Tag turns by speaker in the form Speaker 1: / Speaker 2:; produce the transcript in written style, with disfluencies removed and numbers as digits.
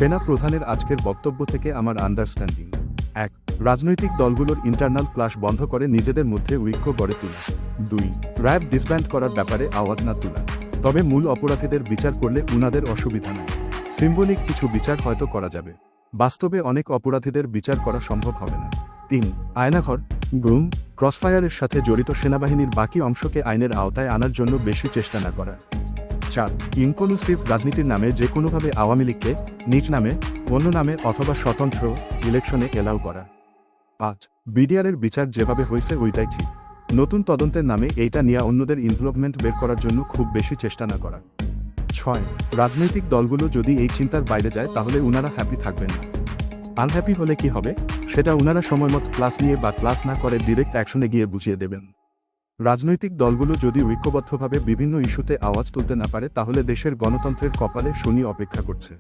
Speaker 1: সেনা প্রধানের আজকের বক্তব্য থেকে আমার আন্ডারস্ট্যান্ডিং: 1. রাজনৈতিক দলগুলোর ইন্টারনাল ক্লাশ বন্ধ করে নিজেদের মধ্যে ঐক্য গড়ে তোলা। 2. র্যাব ডিসব্যান্ড করার ব্যাপারে আওয়াজ না তোলা, তবে মূল অপরাধীদের বিচার করলে উনাদের অসুবিধা নেই। সিম্বলিক কিছু বিচার হয়তো করা যাবে, বাস্তবে অনেক অপরাধীদের বিচার করা সম্ভব হবে না। 3. আয়নাঘর, গুম, ক্রসফায়ারের সাথে জড়িত সেনাবাহিনীর বাকি অংশকে আইনের আওতায় আনার জন্য বেশি চেষ্টা না করা। 4. ইনক্লুসিভ রাজনীতির নামে যে কোনোভাবে আওয়ামী লীগকে নিজ নামে, অন্য নামে অথবা স্বতন্ত্র ইলেকশনে এলাও করা। 5. বিডিআরের বিচার যেভাবে হয়েছে ওইটাই ঠিক, নতুন তদন্তের নামে এইটা নিয়ে অন্যদের ইনভলভমেন্ট বের করার জন্য খুব বেশি চেষ্টা না করা। 6. রাজনৈতিক দলগুলো যদি এই চিন্তার বাইরে যায় তাহলে উনারা হ্যাপি থাকবেন না। আনহ্যাপি হলে কি হবে সেটা উনারা সময়মত ক্লাস নিয়ে বা ক্লাস না করে ডিরেক্ট অ্যাকশনে গিয়ে বুঝিয়ে দেবেন। রাজনৈতিক দলগুলো যদি ঐক্যবদ্ধভাবে বিভিন্ন ইস্যুতে আওয়াজ তুলতে না পারে তাহলে দেশের গণতন্ত্রের কপালে শনি অপেক্ষা করছে।